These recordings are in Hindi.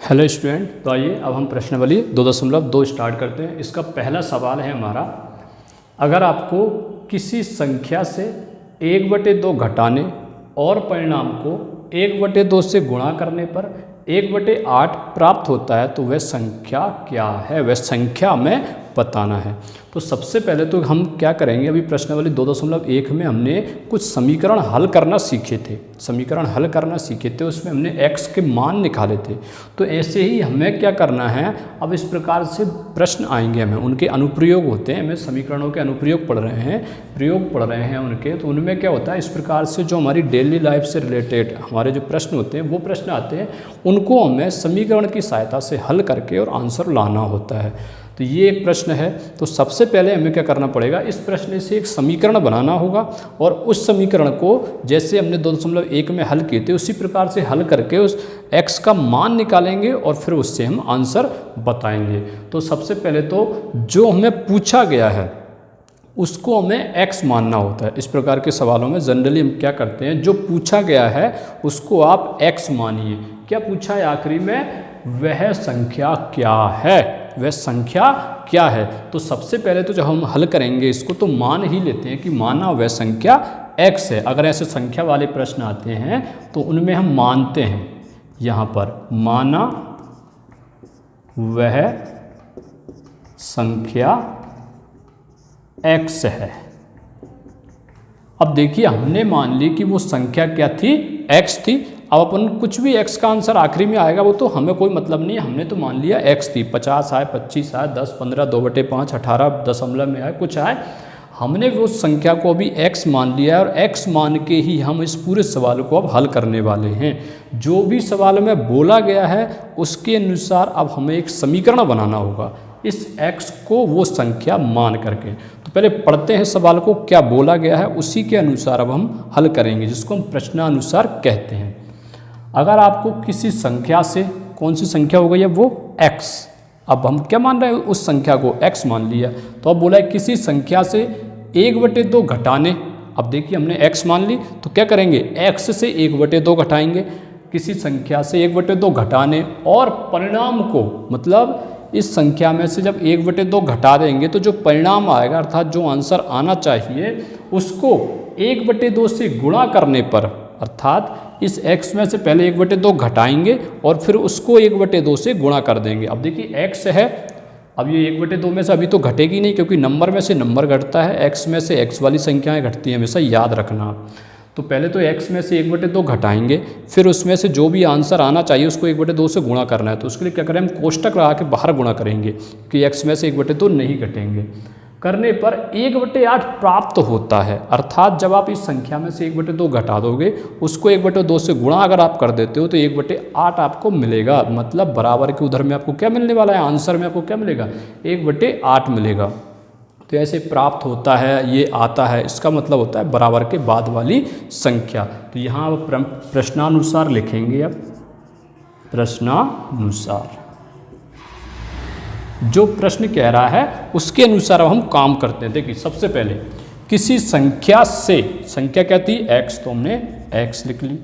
हेलो स्टूडेंट, तो आइए अब हम प्रश्नावली 2.2 स्टार्ट करते हैं। इसका पहला सवाल है हमारा, अगर आपको किसी संख्या से 1/2 घटाने और परिणाम को 1/2 से गुणा करने पर 1/8 प्राप्त होता है तो वह संख्या क्या है, वह संख्या हमें बताना है। तो सबसे पहले तो हम क्या करेंगे, अभी प्रश्नावली 2.1 में हमने कुछ समीकरण हल करना सीखे थे, उसमें हमने x के मान निकाले थे। तो ऐसे ही हमें क्या करना है, अब इस प्रकार से प्रश्न आएंगे, हमें उनके अनुप्रयोग होते हैं, हमें समीकरणों के अनुप्रयोग पढ़ रहे हैं उनके। तो उनमें क्या होता है, इस प्रकार से जो हमारी डेली लाइफ से रिलेटेड हमारे जो प्रश्न होते हैं वो प्रश्न आते हैं, उनको हमें समीकरण की सहायता से हल करके और आंसर लाना होता है। तो ये एक प्रश्न है। तो सबसे पहले हमें क्या करना पड़ेगा, इस प्रश्न से एक समीकरण बनाना होगा और उस समीकरण को जैसे हमने 2.1 में हल किए थे उसी प्रकार से हल करके उस x का मान निकालेंगे और फिर उससे हम आंसर बताएंगे। तो सबसे पहले तो जो हमें पूछा गया है उसको हमें x मानना होता है। इस प्रकार के सवालों में जनरली हम क्या करते हैं, जो पूछा गया है उसको आप x मानिए। क्या पूछा है आखिरी में, वह संख्या क्या है, तो सबसे पहले तो जब हम हल करेंगे इसको तो मान ही लेते हैं कि माना वह संख्या x है। अगर ऐसे संख्या वाले प्रश्न आते हैं तो उनमें हम मानते हैं, यहाँ पर माना वह संख्या x है। अब देखिए हमने मान ली कि वो संख्या क्या थी, x थी। अब अपन कुछ भी x का आंसर आखिरी में आएगा वो तो हमें कोई मतलब नहीं है, हमने तो मान लिया x थी। 50 आए, 25 आए, 10, 15, 2/5, 18 दशमलव में आए, कुछ आए, हमने वो संख्या को अभी x मान लिया है और x मान के ही हम इस पूरे सवाल को अब हल करने वाले हैं। जो भी सवाल में बोला गया है उसके अनुसार अब हमें एक समीकरण बनाना होगा इस x को वो संख्या मान करके। तो पहले पढ़ते हैं सवाल को, क्या बोला गया है उसी के अनुसार अब हम हल करेंगे, जिसको हम प्रश्नानुसार कहते हैं। अगर आपको किसी संख्या से, कौन सी संख्या हो गई है वो x, अब हम क्या मान रहे हैं, उस संख्या को x मान लिया। तो अब बोला है किसी संख्या से 1/2 घटाने, अब देखिए हमने x मान ली तो क्या करेंगे, x से 1/2 घटाएंगे। किसी संख्या से 1/2 घटाने और परिणाम को, मतलब इस संख्या में से जब 1/2 घटा देंगे तो जो परिणाम आएगा अर्थात जो आंसर आना चाहिए उसको 1/2 से गुणा करने पर, अर्थात इस x में से पहले 1/2 घटाएंगे और फिर उसको 1/2 से गुणा कर देंगे। अब देखिए x है, अब ये 1/2 में से अभी तो घटेगी नहीं क्योंकि नंबर में से नंबर घटता है, x में से x वाली संख्याएं घटती हैं, हमेशा याद रखना। तो पहले तो x में से 1/2 घटाएंगे, फिर उसमें से जो भी आंसर आना चाहिए उसको 1/2 से गुणा करना है। तो उसके लिए क्या करें, हम कोष्टक लगा के बाहर गुणा करेंगे कि x में से 1/2 नहीं घटेंगे। करने पर 1/8 प्राप्त होता है, अर्थात जब आप इस संख्या में से 1/2 घटा दोगे उसको 1/2 से गुणा अगर आप कर देते हो तो 1/8 आपको मिलेगा। मतलब बराबर के उधर में आपको क्या मिलने वाला है, आंसर में आपको क्या मिलेगा, 1/8 मिलेगा। तो ऐसे प्राप्त होता है, ये आता है, इसका मतलब होता है बराबर के बाद वाली संख्या। तो यहाँ प्रश्नानुसार लिखेंगे। अब प्रश्नानुसार जो प्रश्न कह रहा है उसके अनुसार अब हम काम करते हैं। देखिए सबसे पहले किसी संख्या से, संख्या क्या थी x, तो हमने x लिख ली।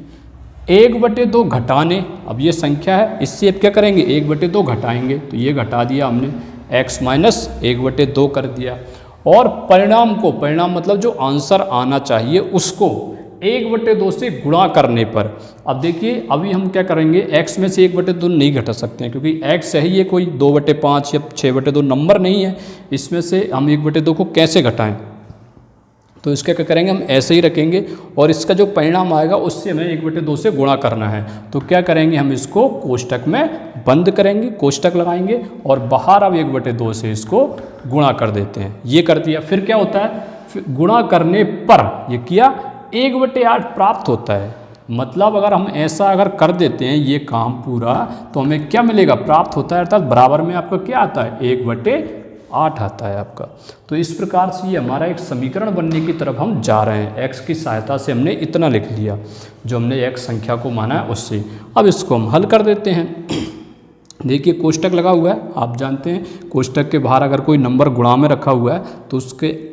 1/2 घटाने, अब ये संख्या है, इससे अब क्या करेंगे 1/2 घटाएंगे, तो ये घटा दिया हमने, x माइनस 1/2 कर दिया। और परिणाम को, परिणाम मतलब जो आंसर आना चाहिए उसको 1/2 से गुणा करने पर, अब देखिए अभी हम क्या करेंगे, x में से 1/2 नहीं घटा सकते हैं क्योंकि x है ही, ये कोई 2/5 या 6/2 नंबर नहीं है, इसमें से हम 1/2 को कैसे घटाएं। तो इसका क्या करेंगे, हम ऐसे ही रखेंगे और इसका जो परिणाम आएगा उससे हमें 1/2 से गुणा करना है। तो क्या करेंगे, हम इसको कोष्टक में बंद करेंगे, कोष्टक लगाएंगे और बाहर अब 1/2 से इसको गुणा कर देते हैं। ये कर दिया, फिर क्या होता है, फिर गुणा करने पर ये किया 1/8 प्राप्त होता है। मतलब अगर हम ऐसा अगर कर देते हैं ये काम पूरा तो हमें क्या मिलेगा, प्राप्त होता है, अर्थात बराबर में आपका क्या आता है, 1/8 आता है आपका। तो इस प्रकार से ये हमारा एक समीकरण बनने की तरफ हम जा रहे हैं। x की सहायता से हमने इतना लिख लिया, जो हमने x संख्या को माना है उससे। अब इसको हम हल कर देते हैं। देखिए कोष्टक लगा हुआ है, आप जानते हैं कोष्टक के बाहर अगर कोई नंबर गुणा में रखा हुआ है तो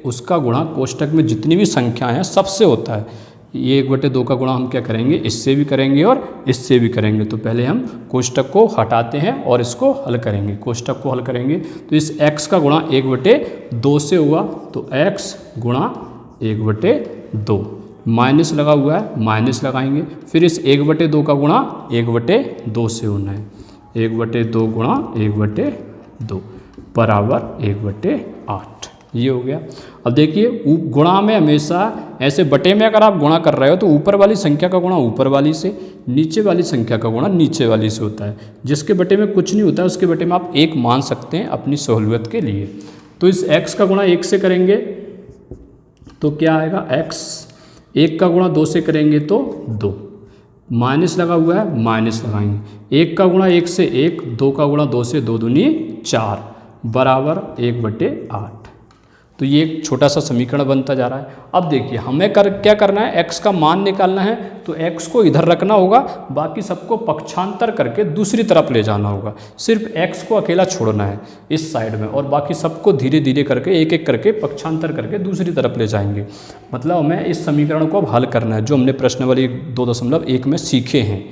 उसका गुणा कोष्टक में जितनी भी संख्याएं हैं सबसे होता है। ये 1/2 का गुणा हम क्या करेंगे, इससे भी करेंगे और इससे भी करेंगे। तो पहले हम कोष्टक को हटाते हैं और इसको हल करेंगे। कोष्टक को हल करेंगे तो इस x का गुणा 1/2 से हुआ, तो x गुणा 1/2, माइनस लगा हुआ है माइनस लगाएंगे। फिर इस 1/2 का गुणा 1/2 से होना है, 1/2 गुणा 1/2 बराबर 1/8, ये हो गया। अब देखिए गुणा में हमेशा ऐसे बटे में अगर आप गुणा कर रहे हो तो ऊपर वाली संख्या का गुणा ऊपर वाली से, नीचे वाली संख्या का गुणा नीचे वाली से होता है। जिसके बटे में कुछ नहीं होता है उसके बटे में आप 1 मान सकते हैं अपनी सहूलियत के लिए। तो इस x का गुणा 1 से करेंगे तो क्या आएगा, x 1 का गुणा 2 से करेंगे तो 2, माइनस लगा हुआ है माइनस लगाएंगे। 1 का गुणा 1 से 1, 2 का गुणा 2 से 2 दूनी 4 बराबर 1/8। तो ये एक छोटा सा समीकरण बनता जा रहा है। अब देखिए हमें क्या करना है, x का मान निकालना है। तो x को इधर रखना होगा, बाकी सबको पक्षांतर करके दूसरी तरफ ले जाना होगा। सिर्फ x को अकेला छोड़ना है इस साइड में और बाकी सबको धीरे धीरे करके एक एक करके पक्षांतर करके दूसरी तरफ ले जाएंगे। मतलब हमें इस समीकरण को अब हल करना है जो हमने प्रश्नावली 2.1 में सीखे हैं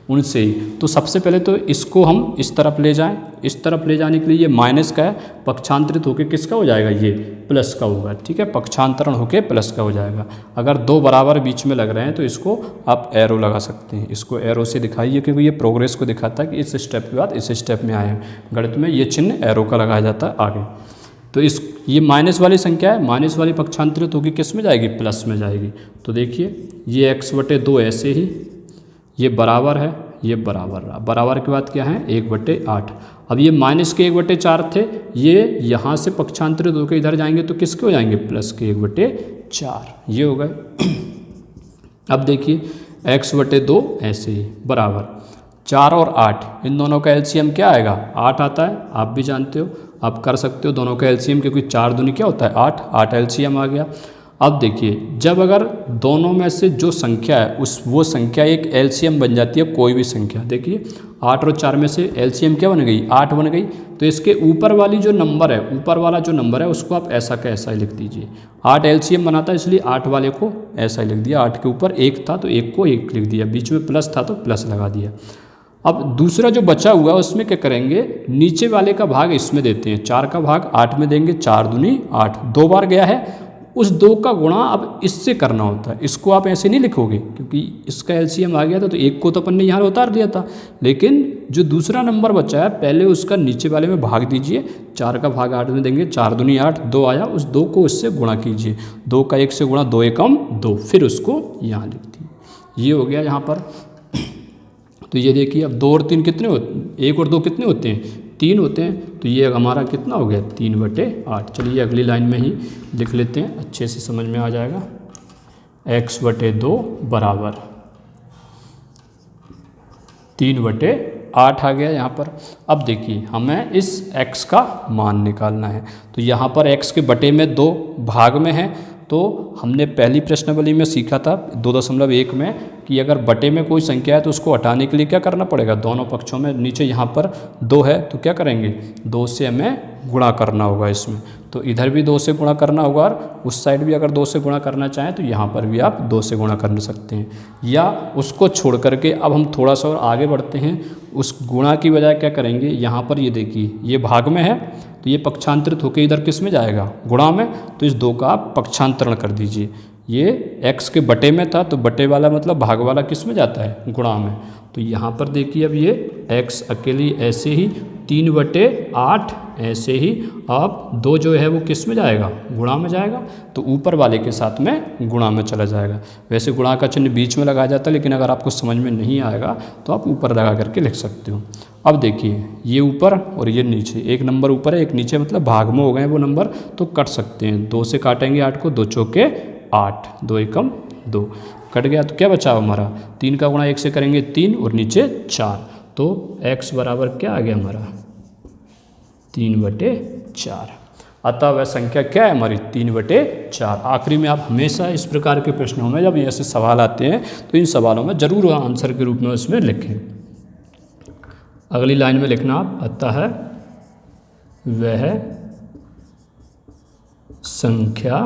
उनसे ही। तो सबसे पहले तो इसको हम इस तरफ ले जाएं। इस तरफ ले जाने के लिए ये माइनस का है, पक्षांतरित होकर किसका हो जाएगा, ये प्लस का होगा। ठीक है, पक्षांतरण होकर प्लस का हो जाएगा। अगर 2 बराबर बीच में लग रहे हैं तो इसको आप एरो लगा सकते हैं, इसको एरो से दिखाइए क्योंकि ये प्रोग्रेस को दिखाता है कि इस स्टेप के बाद इस स्टेप में आए हैं। गणित में ये चिन्ह एरो का लगाया जाता है आगे। तो ये माइनस वाली संख्या है, माइनस वाली पक्षांतरित होगी किस में जाएगी, प्लस में जाएगी। तो देखिए ये x/2 ऐसे ही, ये बराबर है, ये बराबर रहा। बराबर के बाद क्या है, 1/8। अब ये माइनस के 1/4 थे, ये यहाँ से पक्षांतरित होकर इधर जाएंगे तो किसके हो जाएंगे, प्लस के 1/4, ये हो गए। अब देखिए x/2 ऐसे ही बराबर 4 और 8, इन दोनों का एलसीएम क्या आएगा, 8 आता है। आप भी जानते हो, आप कर सकते हो दोनों का एलसीएम, क्योंकि 4 दूनी क्या होता है 8, 8 एलसीएम आ गया। अब देखिए जब अगर दोनों में से जो संख्या है वो संख्या एक एलसीएम बन जाती है कोई भी संख्या। देखिए 8 और 4 में से एलसीएम क्या बन गई, 8 बन गई। तो इसके ऊपर वाली जो नंबर है, ऊपर वाला जो नंबर है उसको आप ऐसा का ऐसा ही लिख दीजिए। 8 एलसीएम बनाता है इसलिए 8 वाले को ऐसा ही लिख दिया। 8 के ऊपर 1 था तो 1 को 1 लिख दिया, बीच में प्लस था तो प्लस लगा दिया। अब दूसरा जो बचा हुआ है उसमें क्या करेंगे, नीचे वाले का भाग इसमें देते हैं, 4 का भाग 8 में देंगे, 4 दूनी 8, 2 बार गया है। उस 2 का गुणा अब इससे करना होता है, इसको आप ऐसे नहीं लिखोगे क्योंकि इसका एलसीएम आ गया था तो 1 को तो अपन ने यहाँ उतार दिया था। लेकिन जो दूसरा नंबर बचा है पहले उसका नीचे वाले में भाग दीजिए, 4 का भाग 8 में देंगे, 4 दूनी 8, 2 आया, उस 2 को उससे गुणा कीजिए, 2 का 1 से गुणा, 2 एकम 2, फिर उसको यहाँ लिख दिए। ये हो गया यहाँ पर। तो ये देखिए अब 2 और 3 कितने होते, 1 और 2 कितने होते हैं, 3 होते हैं। तो ये हमारा कितना हो गया, 3/8। चलिए अगली लाइन में ही लिख लेते हैं, अच्छे से समझ में आ जाएगा। x/2 बराबर 3/8 आ गया यहाँ पर। अब देखिए हमें इस x का मान निकालना है। तो यहाँ पर x के बटे में 2 भाग में है, तो हमने पहली प्रश्नावली में सीखा था 2.1 में कि अगर बटे में कोई संख्या है तो उसको हटाने के लिए क्या करना पड़ेगा, दोनों पक्षों में नीचे यहाँ पर 2 है तो क्या करेंगे, 2 से हमें गुणा करना होगा इसमें। तो इधर भी 2 से गुणा करना होगा और उस साइड भी अगर 2 से गुणा करना चाहें तो यहाँ पर भी आप 2 से गुणा कर सकते हैं। या उसको छोड़ करके अब हम थोड़ा सा और आगे बढ़ते हैं, उस गुणा की बजाय क्या करेंगे, यहाँ पर ये देखिए ये भाग में है तो ये पक्षांतरित होकर इधर किस में जाएगा, गुणा में। तो इस 2 का आप पक्षांतरण कर दीजिए। ये x के बटे में था तो बटे वाला मतलब भाग वाला किस में जाता है, गुणा में। तो यहाँ पर देखिए अब ये x अकेली ऐसे ही 3/8 ऐसे ही, अब 2 जो है वो किस में जाएगा, गुणा में जाएगा। तो ऊपर वाले के साथ में गुणा में चला जाएगा। वैसे गुणा का चिन्ह बीच में लगाया जाता है, लेकिन अगर आपको समझ में नहीं आएगा तो आप ऊपर लगा करके लिख सकते हो। अब देखिए ये ऊपर और ये नीचे, एक नंबर ऊपर है एक नीचे, मतलब भाग में हो गए वो नंबर, तो कट सकते हैं। 2 से काटेंगे 8 को, 2 चौके 8, 2 एकम 2, कट गया। तो क्या बचा हमारा, 3 का गुणा 1 से करेंगे 3 और नीचे 4, तो x बराबर क्या आ गया हमारा, 3/4। अतः वह संख्या क्या है हमारी, 3/4। आखिरी में आप हमेशा इस प्रकार के प्रश्नों में जब ऐसे सवाल आते हैं तो इन सवालों में जरूर आंसर के रूप में उसमें लिखें। अगली लाइन में लिखना आप, अतः वह संख्या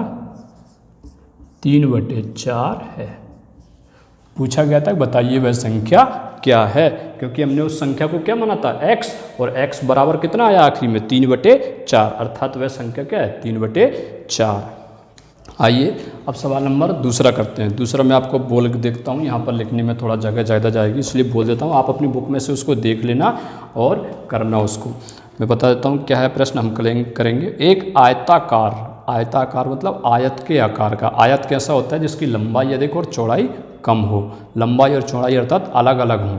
3/4 है। पूछा गया था बताइए वह संख्या क्या है, क्योंकि हमने उस संख्या को क्या माना था x, और x बराबर कितना आया आखिरी में 3/4, अर्थात वह संख्या क्या है 3/4। आइए अब सवाल नंबर दूसरा करते हैं। दूसरा मैं आपको बोल के देखता हूँ, यहाँ पर लिखने में थोड़ा जगह ज़्यादा जाएगी इसलिए बोल देता हूँ, आप अपनी बुक में से उसको देख लेना और करना उसको। मैं बता देता हूँ क्या है प्रश्न हम करेंगे। एक आयताकार मतलब आयत के आकार का, आयत कैसा होता है जिसकी लंबाई अधिक और चौड़ाई कम हो, लंबाई और चौड़ाई अर्थात अलग अलग हो,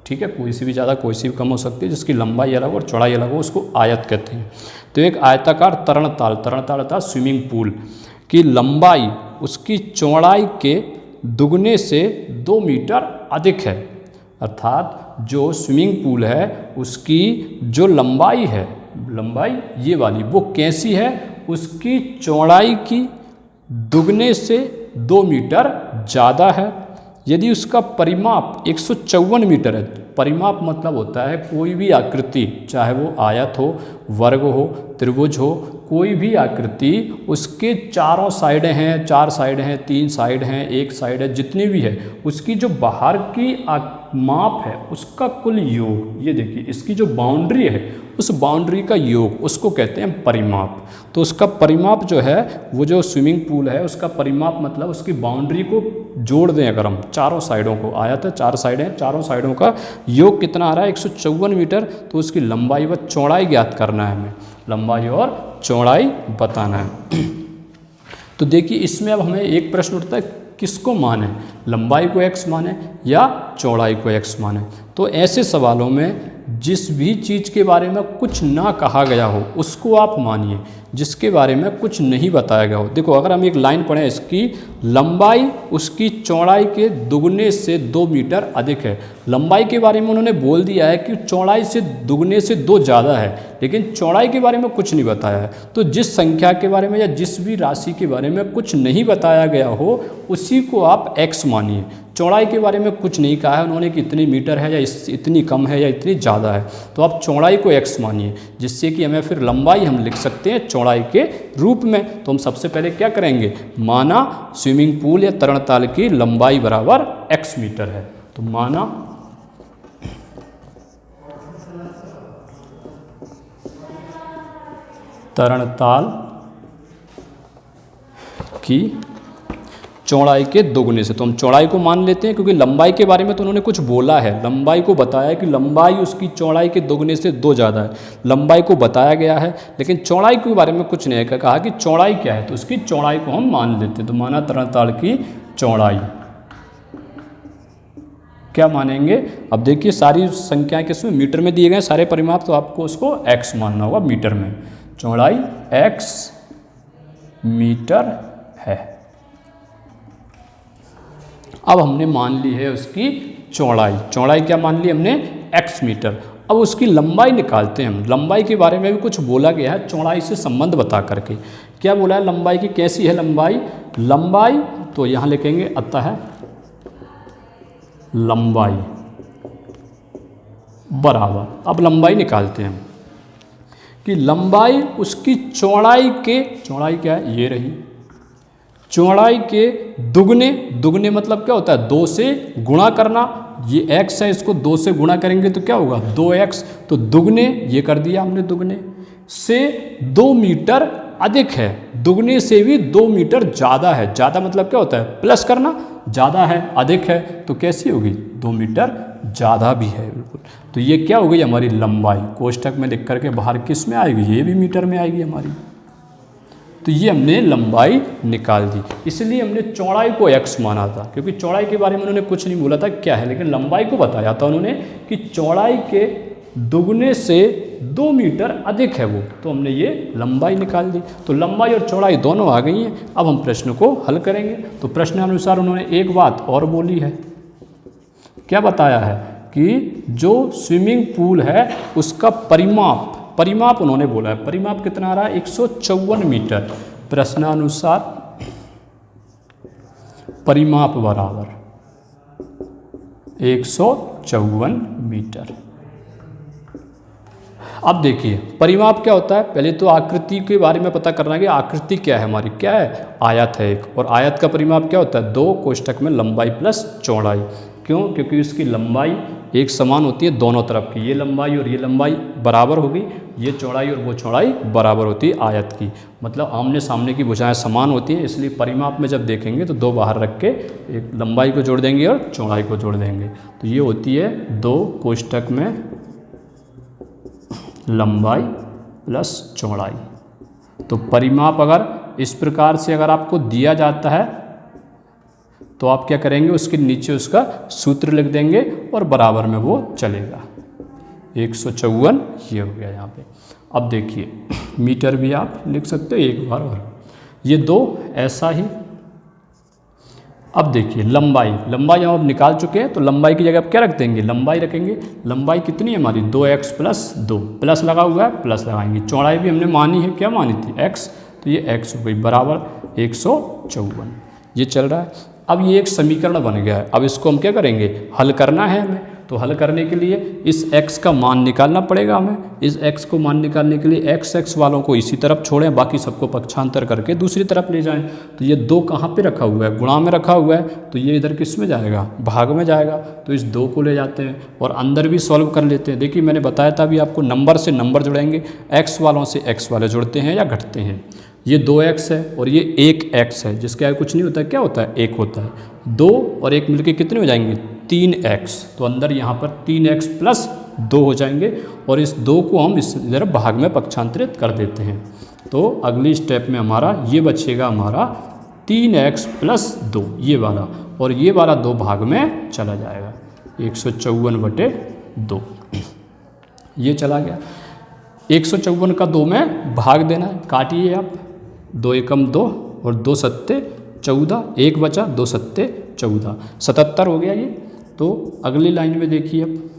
ठीक है, कोई सी भी ज़्यादा कोई सी भी कम हो सकती है, जिसकी लंबाई अलग और चौड़ाई अलग हो उसको आयत कहते हैं। तो एक आयताकार तरणताल अर्थात स्विमिंग पूल की लंबाई उसकी चौड़ाई के दुगने से 2 मीटर अधिक है, अर्थात जो स्विमिंग पूल है उसकी जो लंबाई है, लंबाई ये वाली वो कैसी है, उसकी चौड़ाई की दुगने से 2 मीटर ज़्यादा है। यदि उसका परिमाप 154 मीटर है, परिमाप मतलब होता है कोई भी आकृति, चाहे वो आयत हो, वर्ग हो, त्रिभुज हो, कोई भी आकृति उसके चारों साइडें हैं, 4 साइड हैं, 3 साइड हैं, 1 साइड है, जितनी भी है उसकी जो बाहर की माप है उसका कुल योग, ये देखिए इसकी जो बाउंड्री है उस बाउंड्री का योग उसको कहते हैं परिमाप। तो उसका परिमाप जो है वो जो स्विमिंग पूल है उसका परिमाप मतलब उसकी बाउंड्री को जोड़ दें अगर हम, चारों साइडों को, आयत है 4 साइडें हैं, चारों साइडों का योग कितना आ रहा है 154 मीटर, तो उसकी लंबाई व चौड़ाई ज्ञात करना है हमें, लंबाई और चौड़ाई बताना है। तो देखिए इसमें अब हमें एक प्रश्न उठता है किसको माने, लंबाई को x माने या चौड़ाई को x माने। तो ऐसे सवालों में जिस भी चीज़ के बारे में कुछ ना कहा गया हो उसको आप मानिए, जिसके बारे में कुछ नहीं बताया गया हो। देखो अगर हम एक लाइन पढ़ें, इसकी लंबाई उसकी चौड़ाई के दुगने से 2 मीटर अधिक है, लंबाई के बारे में उन्होंने बोल दिया है कि चौड़ाई से दुगने से 2 ज़्यादा है, लेकिन चौड़ाई के बारे में कुछ नहीं बताया है। तो जिस संख्या के बारे में या जिस भी राशि के बारे में कुछ नहीं बताया गया हो उसी को आप x मानिए। चौड़ाई के बारे में कुछ नहीं कहा है उन्होंने कि इतनी मीटर है या इतनी कम है या इतनी ज़्यादा है, तो आप चौड़ाई को x मानिए, जिससे कि हमें फिर लंबाई हम लिख सकते हैं चौड़ाई के रूप में। तो हम सबसे पहले क्या करेंगे, माना स्विमिंग पूल या तरणताल की लंबाई बराबर x मीटर है। तो माना तरणताल की चौड़ाई के दोगुने से, तो हम चौड़ाई को मान लेते हैं क्योंकि लंबाई के बारे में तो उन्होंने कुछ बोला है, लंबाई को बताया है कि लंबाई उसकी चौड़ाई के दोगुने से 2 ज़्यादा है, लंबाई को बताया गया है, लेकिन चौड़ाई के बारे में कुछ नहीं कहा कि चौड़ाई क्या है, तो उसकी चौड़ाई को हम मान लेते हैं। तो माना तरणताल की चौड़ाई क्या मानेंगे, अब देखिए सारी संख्याएं किसमें मीटर में दिए गए सारे परिमाप, तो आपको उसको x मानना होगा मीटर में, चौड़ाई x मीटर है। अब हमने मान ली है उसकी चौड़ाई, चौड़ाई क्या मान ली हमने x मीटर। अब उसकी लंबाई निकालते हैं हम, लंबाई के बारे में भी कुछ बोला गया है चौड़ाई से संबंध बता करके। क्या बोला है लंबाई की, कैसी है लंबाई, लंबाई तो यहाँ लिखेंगे अतः लंबाई बराबर, अब लंबाई निकालते हैं हम कि लंबाई उसकी चौड़ाई के, चौड़ाई क्या है ये रही, चौड़ाई के दुगने, दुगने मतलब क्या होता है 2 से गुणा करना, ये x है इसको 2 से गुणा करेंगे तो क्या होगा 2x, तो दुगने ये कर दिया हमने, दुगने से 2 मीटर अधिक है, दुगने से भी 2 मीटर ज़्यादा है, ज़्यादा मतलब क्या होता है प्लस करना, ज़्यादा है अधिक है तो कैसी होगी 2 मीटर ज़्यादा भी है बिल्कुल। तो ये क्या हो गई हमारी लंबाई, कोष्ठक में लिख करके बाहर किस में आएगी, ये भी मीटर में आएगी हमारी। तो ये हमने लंबाई निकाल दी, इसलिए हमने चौड़ाई को x माना था क्योंकि चौड़ाई के बारे में उन्होंने कुछ नहीं बोला था क्या है, लेकिन लंबाई को बताया था उन्होंने कि चौड़ाई के दुगने से 2 मीटर अधिक है वो, तो हमने ये लंबाई निकाल दी। तो लंबाई और चौड़ाई दोनों आ गई हैं। अब हम प्रश्न को हल करेंगे। तो प्रश्नानुसार उन्होंने एक बात और बोली है, क्या बताया है कि जो स्विमिंग पूल है उसका परिमाप, परिमाप उन्होंने बोला है, परिमाप कितना आ रहा है 154 मीटर। प्रश्नानुसार परिमाप बराबर 154 मीटर। अब देखिए परिमाप क्या होता है, पहले तो आकृति के बारे में पता करना है कि आकृति क्या है हमारी, क्या है, आयत है एक, और आयत का परिमाप क्या होता है, 2 कोष्ठक में लंबाई प्लस चौड़ाई। क्यों, क्योंकि उसकी लंबाई एक समान होती है दोनों तरफ की, ये लंबाई और ये लंबाई बराबर होगी, ये चौड़ाई और वो चौड़ाई बराबर होती है आयत की, मतलब आमने सामने की भुजाएं समान होती हैं, इसलिए परिमाप में जब देखेंगे तो 2 बाहर रख के एक लंबाई को जोड़ देंगे और चौड़ाई को जोड़ देंगे, तो ये होती है 2 कोष्ठक में लंबाई प्लस चौड़ाई। तो परिमाप अगर इस प्रकार से अगर आपको दिया जाता है तो आप क्या करेंगे, उसके नीचे उसका सूत्र लिख देंगे और बराबर में वो चलेगा। 154 ये हो गया यहाँ पे। अब देखिए मीटर भी आप लिख सकते हो एक बार, और ये 2 ऐसा ही। अब देखिए लंबाई हम अब निकाल चुके हैं, तो लंबाई की जगह आप क्या रख देंगे, लंबाई रखेंगे। लंबाई कितनी है हमारी, 2x प्लस 2, प्लस लगा हुआ है प्लस लगाएंगे। चौड़ाई भी हमने मानी है, क्या मानी थी, x, तो ये x हो गई बराबर 154, ये चल रहा है। अब ये एक समीकरण बन गया है, अब इसको हम क्या करेंगे, हल करना है हमें। तो हल करने के लिए इस x का मान निकालना पड़ेगा हमें। इस x को मान निकालने के लिए x वालों को इसी तरफ छोड़ें, बाकी सबको पक्षांतर करके दूसरी तरफ ले जाएं। तो ये 2 कहाँ पे रखा हुआ है, गुणा में रखा हुआ है, तो ये इधर किस में जाएगा, भाग में जाएगा। तो इस 2 को ले जाते हैं और अंदर भी सॉल्व कर लेते हैं। देखिए मैंने बताया था अभी आपको, नंबर से नंबर जुड़ेंगे, x वालों से x वाले जुड़ते हैं या घटते हैं। ये 2x है और ये 1x है, जिसके आगे कुछ नहीं होता है, क्या होता है, 1 होता है। 2 और 1 मिलके कितने हो जाएंगे, 3x। तो अंदर यहाँ पर 3x प्लस 2 हो जाएंगे और इस 2 को हम इस इधर भाग में पक्षांतरित कर देते हैं। तो अगली स्टेप में हमारा ये बचेगा हमारा 3x प्लस 2 ये वाला, और ये वाला 2 भाग में चला जाएगा, 154/2 ये चला गया। 154 का 2 में भाग देना है, काटिए आप, 2 एकम 2 और 2 सत्ते 14, 1 बचा, 2 सत्ते 14, 77 हो गया ये। तो अगली लाइन में देखिए अब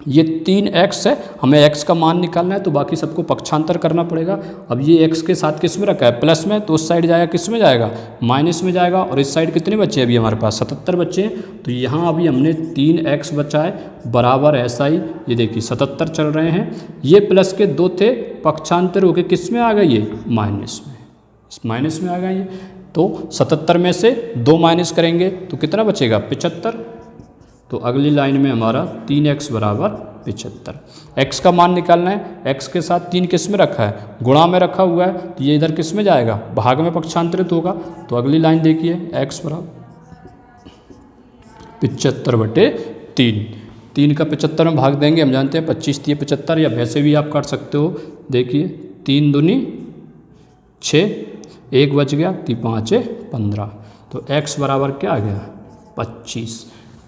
ये 3x है, हमें x का मान निकालना है, तो बाकी सबको पक्षांतर करना पड़ेगा। अब ये x के साथ किस में रखा है, प्लस में, तो उस साइड जाएगा किस में जाएगा, माइनस में जाएगा। और इस साइड कितने बच्चे हैं अभी हमारे पास, 77 बच्चे हैं। तो यहाँ अभी हमने 3x बचा है बराबर ऐसा ही, ये देखिए 77 चल रहे हैं। ये प्लस के 2 थे, पक्षांतर होके किस में आ गए, ये माइनस में, इस माइनस में आ गए ये। तो 77 में से 2 माइनस करेंगे तो कितना बचेगा, 75। तो अगली लाइन में हमारा 3x बराबर 75। x का मान निकालना है, x के साथ 3 किस में रखा है, गुणा में रखा हुआ है, तो ये इधर किस में जाएगा, भाग में पक्षांतरित होगा। तो अगली लाइन देखिए, x बराबर 75/3, 3 का 75 में भाग देंगे, हम जानते हैं 25 3 75, या वैसे भी आप काट सकते हो। देखिए 3 दूनी 6, 1 बच गया, 3 5 15, तो x बराबर क्या आ गया, 25।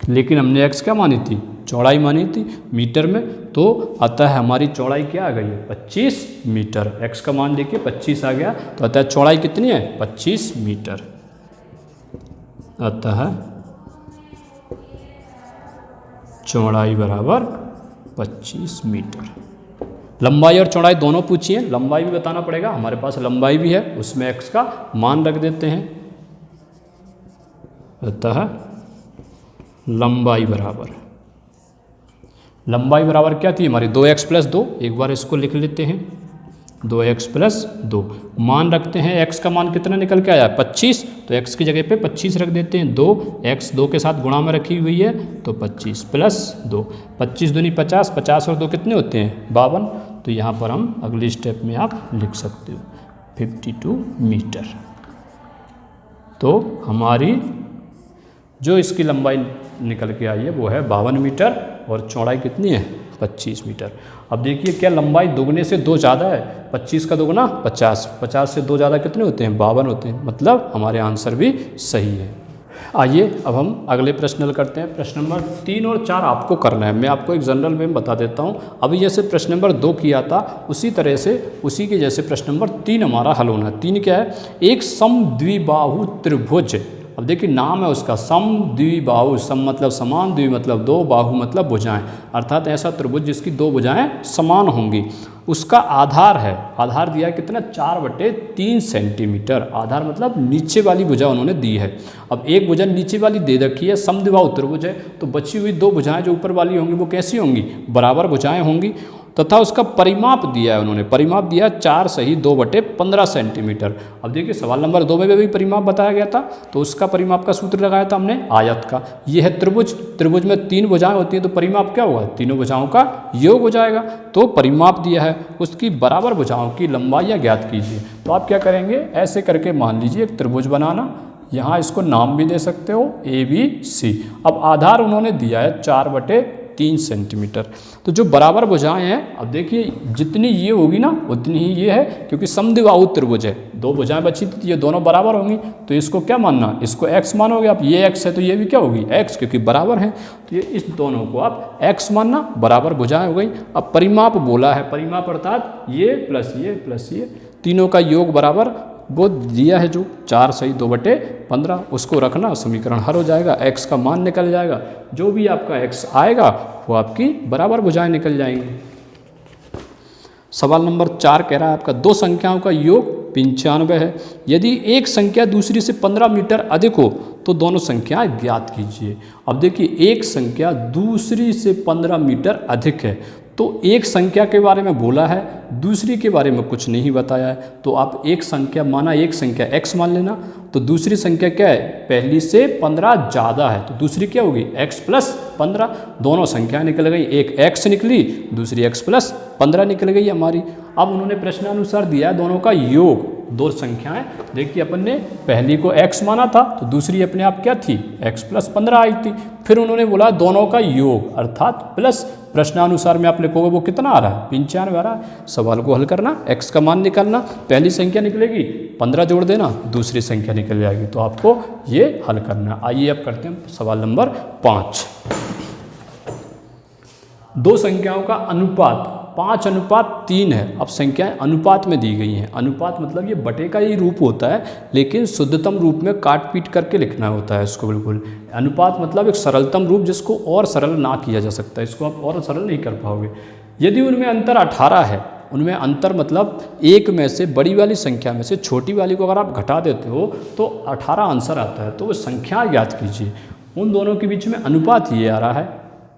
लेकिन हमने x क्या मानी थी, चौड़ाई मानी थी मीटर में, तो अतः हमारी चौड़ाई क्या आ गई है, 25 मीटर। x का मान देखिए 25 आ गया, तो अतः चौड़ाई कितनी है, 25 मीटर। अतः चौड़ाई बराबर 25 मीटर। लंबाई और चौड़ाई दोनों पूछी है, लंबाई भी बताना पड़ेगा, हमारे पास लंबाई भी है, उसमें x का मान रख देते हैं। अतः लंबाई बराबर क्या थी हमारी, 2x प्लस 2, एक बार इसको लिख लेते हैं, 2x प्लस 2। मान रखते हैं, x का मान कितना निकल के आया, 25, तो x की जगह पे 25 रख देते हैं। 2x 2 के साथ गुणा में रखी हुई है, तो 25 प्लस 2, 25 दूनी 50, 50 और 2 कितने होते हैं, 52। तो यहाँ पर हम अगली स्टेप में आप लिख सकते हो 52 मीटर। तो हमारी जो इसकी लंबाई निकल के आई है वो है 52 मीटर और चौड़ाई कितनी है, 25 मीटर। अब देखिए क्या लंबाई दोगुने से 2 ज़्यादा है, 25 का दोगुना 50, 50 से 2 ज़्यादा कितने होते हैं, 52 होते हैं, मतलब हमारे आंसर भी सही है। आइए अब हम अगले प्रश्न हल करते हैं। प्रश्न नंबर 3 और 4 आपको करना है, मैं आपको एक जनरल में बता देता हूँ। अभी जैसे प्रश्न नंबर 2 किया था उसी तरह से उसी के जैसे प्रश्न नंबर 3 हमारा हल होना है। 3 क्या है, एक समद्विबाहु त्रिभुज। अब देखिए नाम है उसका समद्विबाहु, सम मतलब समान, द्वि मतलब 2, बाहु मतलब भुजाएं, अर्थात ऐसा त्रिभुज जिसकी 2 भुजाएं समान होंगी। उसका आधार है, आधार दिया है कितना, 4/3 सेंटीमीटर। आधार मतलब नीचे वाली भुजा उन्होंने दी है। अब एक भुजा नीचे वाली दे रखी है, समद्विबाहु त्रिभुज है, तो बची हुई 2 भुजाएं जो ऊपर वाली होंगी वो कैसी होंगी, बराबर भुजाएं होंगी। तथा उसका परिमाप दिया है उन्होंने, परिमाप दिया 4 सही 2/15 सेंटीमीटर। अब देखिए सवाल नंबर 2 में भी परिमाप बताया गया था, तो उसका परिमाप का सूत्र लगाया था हमने आयत का। ये है त्रिभुज, त्रिभुज में 3 भुजाएं होती हैं, तो परिमाप क्या होगा, तीनों भुजाओं का योग हो जाएगा। तो परिमाप दिया है, उसकी बराबर भुजाओं की लंबाइयाँ ज्ञात कीजिए। तो आप क्या करेंगे, ऐसे करके मान लीजिए एक त्रिभुज बनाना, यहाँ इसको नाम भी दे सकते हो ABC। अब आधार उन्होंने दिया है 4/3 सेंटीमीटर। तो जो बराबर भुजाएं हैं, अब देखिए जितनी ये होगी ना उतनी ही ये है, क्योंकि समद्विबाहु त्रिभुज है, 2 भुजाएं बची थी, ये दोनों बराबर होंगी, तो इसको क्या मानना, इसको x मानोगे आप। ये x है तो ये भी क्या होगी x, क्योंकि बराबर है, तो ये इस दोनों को आप x मानना, बराबर भुजाएं हो गई। अब परिमाप बोला है, परिमाप अर्थात ये प्लस ये तीनों का योग बराबर वो दिया है जो 4 सही 2/15, उसको रखना, समीकरण हल हो जाएगा, x का मान निकल जाएगा, जो भी आपका x आएगा वो आपकी बराबर भुजाएं निकल जाएंगी। सवाल नंबर 4 कह रहा है आपका 2 संख्याओं का योग 95 है। यदि एक संख्या दूसरी से 15 मीटर अधिक हो तो दोनों संख्याएं ज्ञात कीजिए। अब देखिए एक संख्या दूसरी से 15 मीटर अधिक है, तो एक संख्या के बारे में बोला है, दूसरी के बारे में कुछ नहीं बताया है, तो आप एक संख्या माना, एक संख्या x मान लेना, तो दूसरी संख्या क्या है, पहली से 15 ज़्यादा है, तो दूसरी क्या होगी x + 15। दोनों संख्या निकल गई, एक x निकली, दूसरी x + 15 निकल गई हमारी। अब उन्होंने प्रश्नानुसार दिया है दोनों का योग, 2 संख्याएं, देखिए अपन ने पहली को x माना था, तो दूसरी अपने आप क्या थी, x + 15 आई थी। फिर उन्होंने बोला दोनों का योग अर्थात प्लस, प्रश्नानुसार में आप लिखोगे वो कितना आ रहा है, 95 आ रहा है। सवाल को हल करना, x का मान निकालना, पहली संख्या निकलेगी 15 जोड़ देना, दूसरी संख्या निकल जाएगी, तो आपको ये हल करना। आइए अब करते हैं सवाल नंबर 5। 2 संख्याओं का अनुपात 5:3 है। अब संख्याएं अनुपात में दी गई हैं, अनुपात मतलब ये बटे का ही रूप होता है, लेकिन शुद्धतम रूप में काट पीट करके लिखना होता है इसको बिल्कुल। अनुपात मतलब एक सरलतम रूप जिसको और सरल ना किया जा सकता है, इसको आप और सरल नहीं कर पाओगे। यदि उनमें अंतर 18 है, उनमें अंतर मतलब एक में से बड़ी वाली संख्या में से छोटी वाली को अगर आप घटा देते हो तो 18 आंसर आता है, तो वो संख्या ज्ञात कीजिए। उन दोनों के बीच में अनुपात ये आ रहा है,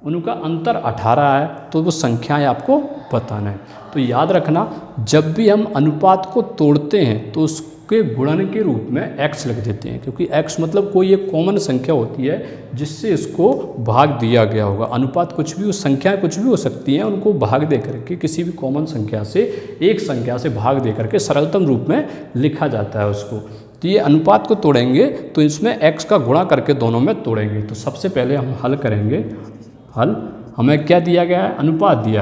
उनका अंतर 18 है, तो वो संख्याएं आपको बताना है। तो याद रखना, जब भी हम अनुपात को तोड़ते हैं तो उसके गुणन के रूप में x लिख देते हैं, क्योंकि x मतलब कोई एक कॉमन संख्या होती है जिससे इसको भाग दिया गया होगा। अनुपात कुछ भी, संख्याएं कुछ भी हो सकती हैं, उनको भाग दे करके किसी भी कॉमन संख्या से एक संख्या से भाग दे करके सरलतम रूप में लिखा जाता है उसको। तो ये अनुपात को तोड़ेंगे तो इसमें x का गुणा करके दोनों में तोड़ेंगे। तो सबसे पहले हम हल करेंगे। हल हमें क्या दिया गया है, अनुपात दिया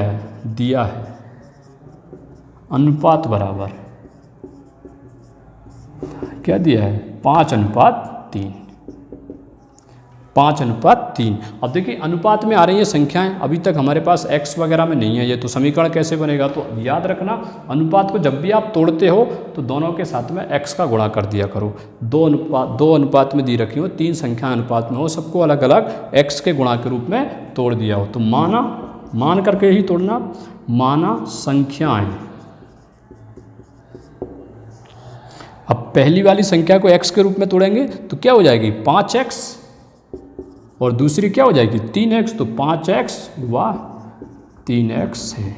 है अनुपात बराबर क्या दिया है, 5:3। 5:3। अब देखिए अनुपात में आ रही है संख्याएं, अभी तक हमारे पास x वगैरह में नहीं है ये, तो समीकरण कैसे बनेगा। तो याद रखना, अनुपात को जब भी आप तोड़ते हो तो दोनों के साथ में x का गुणा कर दिया करो। 2 अनुपात में दी रखी हो, 3 संख्या अनुपात में हो, सबको अलग अलग x के गुणा के रूप में तोड़ दिया हो। तो मान करके ही तोड़ना, माना संख्याएं। अब पहली वाली संख्या को x के रूप में तोड़ेंगे तो क्या हो जाएगी, 5x, और दूसरी क्या हो जाएगी 3x, तो 5x व 3x है।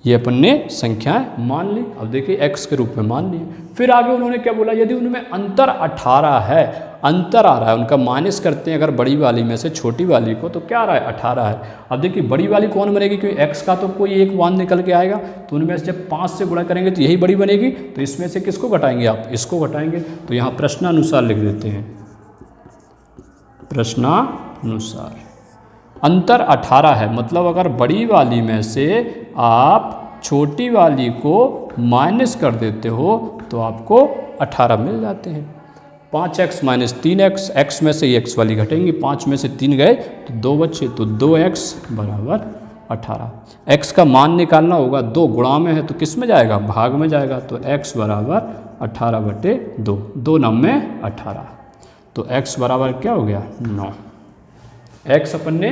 ये अपन ने संख्याएं मान ली। अब देखिए x के रूप में मान ली। फिर आगे उन्होंने क्या बोला, यदि उनमें अंतर 18 है, अंतर आ रहा है उनका, माइनस करते हैं अगर बड़ी वाली में से छोटी वाली को, तो क्या आ रहा है 18 है। अब देखिए बड़ी वाली कौन बनेगी, क्योंकि x का तो कोई एक मान निकल के आएगा, तो उनमें से जब 5 से गुणा करेंगे तो यही बड़ी बनेगी, तो इसमें से किसको घटाएंगे आप, इसको घटाएंगे। तो यहाँ प्रश्नानुसार लिख देते हैं, प्रश्नानुसार अंतर 18 है, मतलब अगर बड़ी वाली में से आप छोटी वाली को माइनस कर देते हो तो आपको 18 मिल जाते हैं। 5x माइनस 3x, x में से x वाली घटेंगी, 5 में से 3 गए तो 2 बचे, तो 2x बराबर 18। x का मान निकालना होगा, 2 गुणा में है तो किस में जाएगा, भाग में जाएगा, तो x बराबर 18/2, 2 9 में 18, तो x बराबर क्या हो गया 9। x अपन ने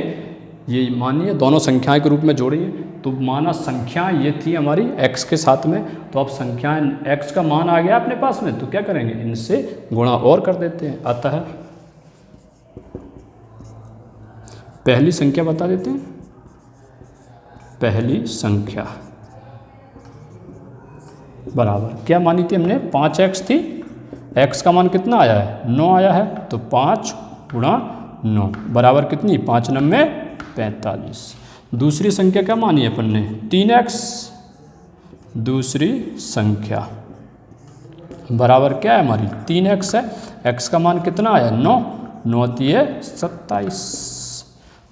ये मानिए दोनों संख्याएं के रूप में जोड़ी है, तो माना संख्याएं ये थी हमारी x के साथ में, तो अब संख्याएं x का मान आ गया अपने पास में, तो क्या करेंगे, इनसे गुणा और कर देते हैं। अतः पहली संख्या बता देते हैं, पहली संख्या बराबर क्या मानी थी हमने, 5x थी, x का मान कितना आया है, 9 आया है, तो 5 गुणा 9 बराबर कितनी, 5 9 45। दूसरी संख्या क्या मानी है अपन ने, 3x, दूसरी संख्या बराबर क्या है हमारी, 3x है, x का मान कितना आया, 9, 9 दिए 27।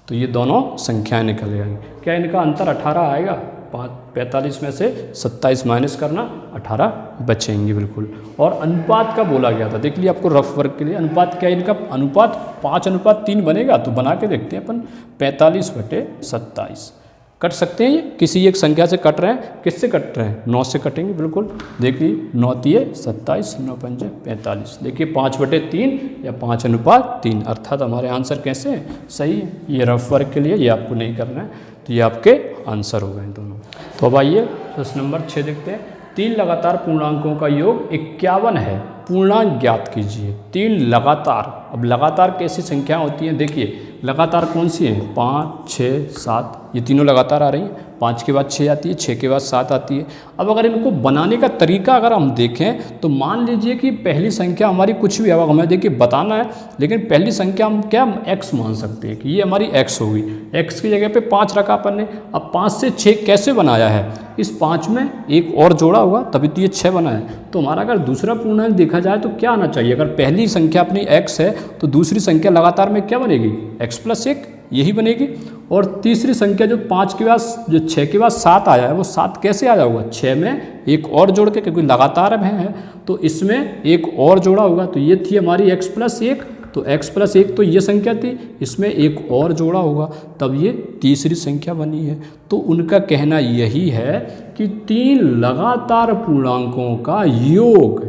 तो ये दोनों संख्याएं निकल जाएंगी। क्या इनका अंतर 18 आएगा, 45 में से 27 माइनस करना, 18 बचेंगे बिल्कुल। और अनुपात का बोला गया था, देख लिया आपको रफ वर्क के लिए अनुपात क्या है इनका, अनुपात 5:3 बनेगा, तो बना के देखते हैं अपन, 45/27 कट सकते हैं ये, किसी एक संख्या से कट रहे हैं, किससे कट रहे हैं, 9 से कटेंगे बिल्कुल। देखिए 9 तिये 27, 9 पंजे 45, देखिए 5/3 या 5:3, अर्थात हमारे आंसर कैसे हैं, सही है। ये रफ वर्क के लिए, ये आपको नहीं करना है, तो ये आपके आंसर हो गए दोनों। तो अब आइए प्रश्न नंबर 6 देखते हैं। 3 लगातार पूर्णांकों का योग 51 है, पूर्णांक ज्ञात कीजिए। 3 लगातार, अब लगातार कैसी संख्या होती हैं, देखिए लगातार कौन सी है, 5 6 7, ये तीनों लगातार आ रही हैं, 5 के बाद 6 आती है, 6 के बाद 7 आती है। अब अगर इनको बनाने का तरीका अगर हम देखें तो मान लीजिए कि पहली संख्या हमारी कुछ भी, अब हमें देखिए बताना है, लेकिन पहली संख्या हम क्या x मान सकते हैं कि ये हमारी x होगी, x की जगह पे 5 रखा अपन ने। अब 5 से 6 कैसे बनाया है, इस 5 में एक और जोड़ा होगा तभी तो ये 6 बना है। तो हमारा अगर दूसरा पूर्णांक देखा जाए तो क्या आना चाहिए, अगर पहली संख्या अपनी x है तो दूसरी संख्या लगातार में क्या बनेगी, x + 1 यही बनेगी। और तीसरी संख्या जो 5 के बाद, जो 6 के बाद 7 आया है, वो 7 कैसे आया होगा, 6 में एक और जोड़ के, क्योंकि लगातार में है तो इसमें एक और जोड़ा होगा, तो ये थी हमारी x + 1, तो x + 1 तो ये संख्या थी, इसमें एक और जोड़ा होगा, तब ये तीसरी संख्या बनी है। तो उनका कहना यही है कि 3 लगातार पूर्णांकों का योग,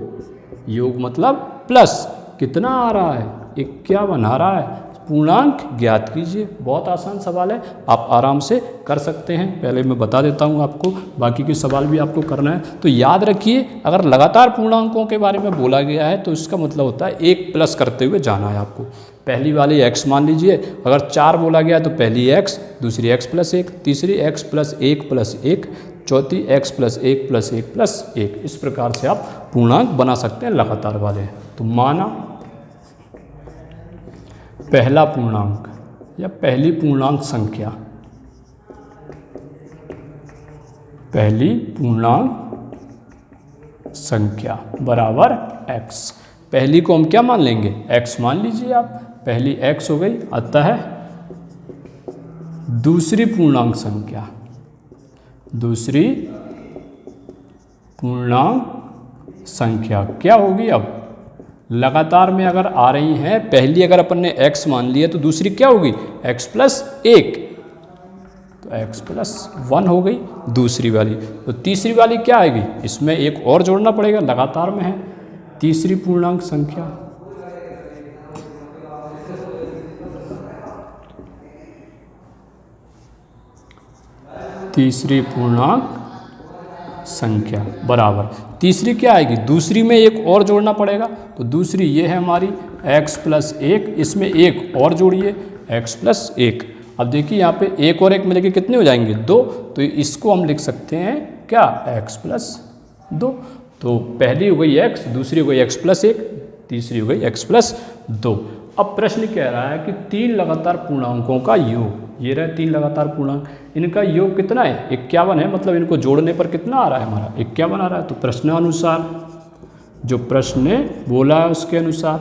योग मतलब प्लस कितना आ रहा है, 51 आ रहा है, पूर्णांक ज्ञात कीजिए। बहुत आसान सवाल है, आप आराम से कर सकते हैं। पहले मैं बता देता हूं आपको, बाकी के सवाल भी आपको करना है। तो याद रखिए, अगर लगातार पूर्णांकों के बारे में बोला गया है तो इसका मतलब होता है 1 प्लस करते हुए जाना है आपको। पहली वाली x मान लीजिए, अगर 4 बोला गया तो पहली x, दूसरी x + 1, तीसरी x + 1 + 1, चौथी x + 1 + 1 + 1। इस प्रकार से आप पूर्णांक बना सकते हैं लगातार वाले। तो माना पहला पूर्णांक या पहली पूर्णांक संख्या, पहली पूर्णांक संख्या बराबर x। पहली को हम क्या मान लेंगे, x मान लीजिए आप, पहली x हो गई। अतः दूसरी पूर्णांक संख्या, दूसरी पूर्णांक संख्या क्या होगी, अब लगातार में अगर आ रही हैं, पहली अगर अपन ने x मान लिया तो दूसरी क्या होगी, x + 1, तो x + 1 हो गई दूसरी वाली। तो तीसरी वाली क्या आएगी, इसमें एक और जोड़ना पड़ेगा, लगातार में है, तीसरी पूर्णांक संख्या। तीसरी पूर्णांक संख्या बराबर, तीसरी क्या आएगी, दूसरी में एक और जोड़ना पड़ेगा, तो दूसरी ये है हमारी x + 1, इसमें एक और जोड़िए x + 1। अब देखिए यहाँ पे 1 और 1 मिलके कितने हो जाएंगे, 2, तो इसको हम लिख सकते हैं क्या, x + 2। तो पहली हो गई x, दूसरी हो गई x + 1, तीसरी हो गई x + 2। अब प्रश्न कह रहा है कि 3 लगातार पूर्णांकों का योग, ये रहे 3 लगातार पूर्णांक, इनका योग कितना है, 51 है, मतलब इनको जोड़ने पर कितना आ रहा है हमारा, 51 आ रहा है। तो प्रश्नानुसार, जो प्रश्न ने बोला है उसके अनुसार,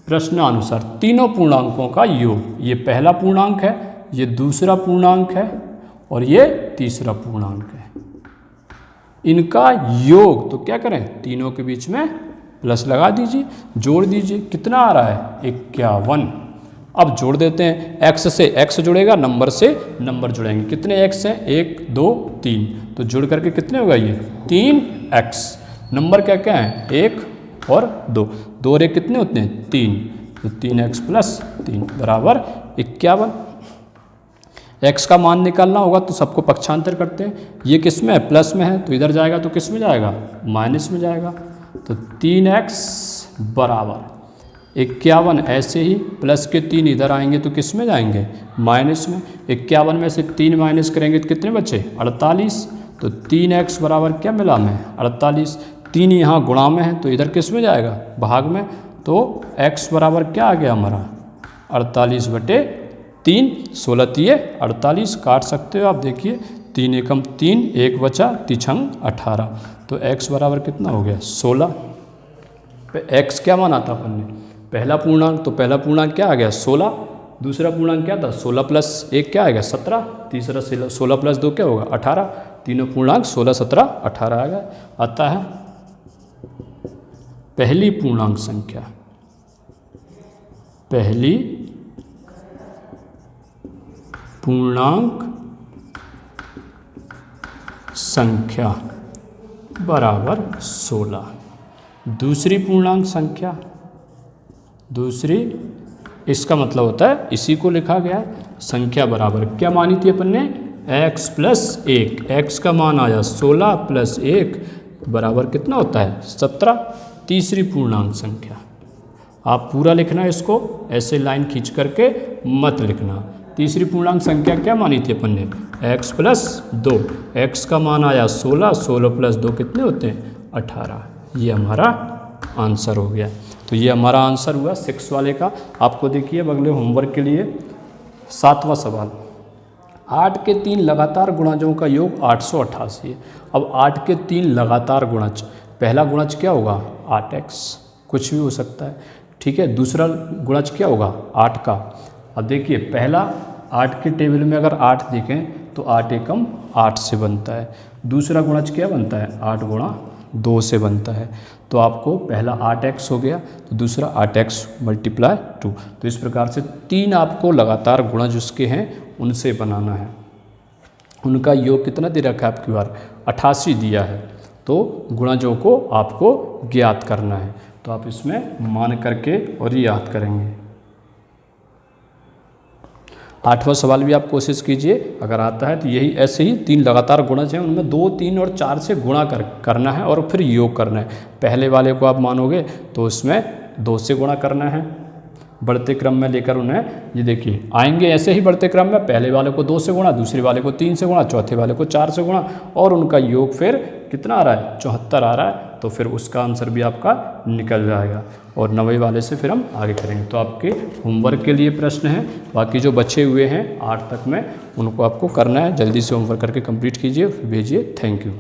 प्रश्नानुसार तीनों पूर्णांकों का योग, ये पहला पूर्णांक है, ये दूसरा पूर्णांक है और ये तीसरा पूर्णांक है, इनका योग। तो क्या करें, तीनों के बीच में प्लस लगा दीजिए, जोड़ दीजिए, कितना आ रहा है, 51। अब जोड़ देते हैं, x से x जुड़ेगा, नंबर से नंबर जुड़ेंगे, कितने x हैं, 1 2 3, तो जुड़ करके कितने होगा, ये 3x। नंबर क्या क्या है, 1 और 2, 2 और 1 कितने होते हैं, 3, तो 3x + 3 बराबर 51। x का मान निकालना होगा तो सबको पक्षांतर करते हैं, ये किस में है, प्लस में है, तो इधर जाएगा तो किस में जाएगा, माइनस में जाएगा। तो 3x बराबर 51 ऐसे ही, प्लस के 3 इधर आएंगे तो किस में जाएंगे, माइनस में। 51 में से 3 माइनस करेंगे तो कितने बचे, 48। तो 3x बराबर क्या मिला हमें, 48। 3 यहाँ गुणा में है तो इधर किस में जाएगा, भाग में। तो x बराबर क्या आ गया हमारा, 48/3। 16 तिये 48, काट सकते हो आप, देखिए 3 एकम 3, 1 बचा, 3 18। तो x बराबर कितना हो गया, 16। पे x क्या माना था अपन ने, पहला पूर्णांक, तो पहला पूर्णांक क्या आ गया, 16। दूसरा पूर्णांक क्या था, 16 + 1 क्या आएगा, 17। तीसरा 16 + 2 क्या होगा, 18। तीनों पूर्णांक 16, 17, 18 आ गया। आता है पहली पूर्णांक संख्या, पहली पूर्णांक संख्या बराबर 16। दूसरी पूर्णांक संख्या, दूसरी, इसका मतलब होता है इसी को लिखा गया है, संख्या बराबर क्या मानी थी अपन ने, x + 1। x का मान आया 16 + 1 बराबर कितना होता है, 17। तीसरी पूर्णांक संख्या, आप पूरा लिखना है इसको, ऐसे लाइन खींच करके मत लिखना। तीसरी पूर्णांक संख्या क्या मानी थी अपन ने, x + 2। x का मान आया 16, 16 + 2 कितने होते हैं, 18। ये हमारा आंसर हो गया। तो ये हमारा आंसर हुआ 6 वाले का। आपको देखिए अगले होमवर्क के लिए 7वां सवाल, 8 के 3 लगातार गुणजों का योग 888 है। अब 8 के 3 लगातार गुणज, पहला गुणज क्या होगा, 8x, कुछ भी हो सकता है, ठीक है। दूसरा गुणज क्या होगा, 8 का। अब देखिए पहला 8 के टेबल में अगर 8 देखें तो 8 एकम 8 से बनता है। दूसरा गुणज क्या बनता है, 8 × 2 से बनता है। तो आपको पहला 8x हो गया, तो दूसरा 8x × 2। तो इस प्रकार से 3 आपको लगातार गुणज उसके हैं उनसे बनाना है। उनका योग कितना दे रखा है आपकी बार, 88 दिया है। तो गुणजों को आपको ज्ञात करना है, तो आप इसमें मान करके और याद करेंगे। 8वां सवाल भी आप कोशिश कीजिए, अगर आता है तो यही ऐसे ही 3 लगातार गुणज हैं, उनमें 2, 3 और 4 से गुणा करना है और फिर योग करना है। पहले वाले को आप मानोगे तो उसमें 2 से गुणा करना है, बढ़ते क्रम में लेकर उन्हें, ये देखिए आएंगे ऐसे ही बढ़ते क्रम में, पहले वाले को 2 से गुणा, दूसरे वाले को 3 से गुणा, चौथे वाले को 4 से गुणा, और उनका योग फिर कितना आ रहा है, 74 आ रहा है। तो फिर उसका आंसर भी आपका निकल जाएगा, और 9वें वाले से फिर हम आगे करेंगे। तो आपके होमवर्क के लिए प्रश्न है, बाकी जो बचे हुए हैं 8 तक में, उनको आपको करना है। जल्दी से होमवर्क करके कंप्लीट कीजिए, फिर भेजिए। Thank you.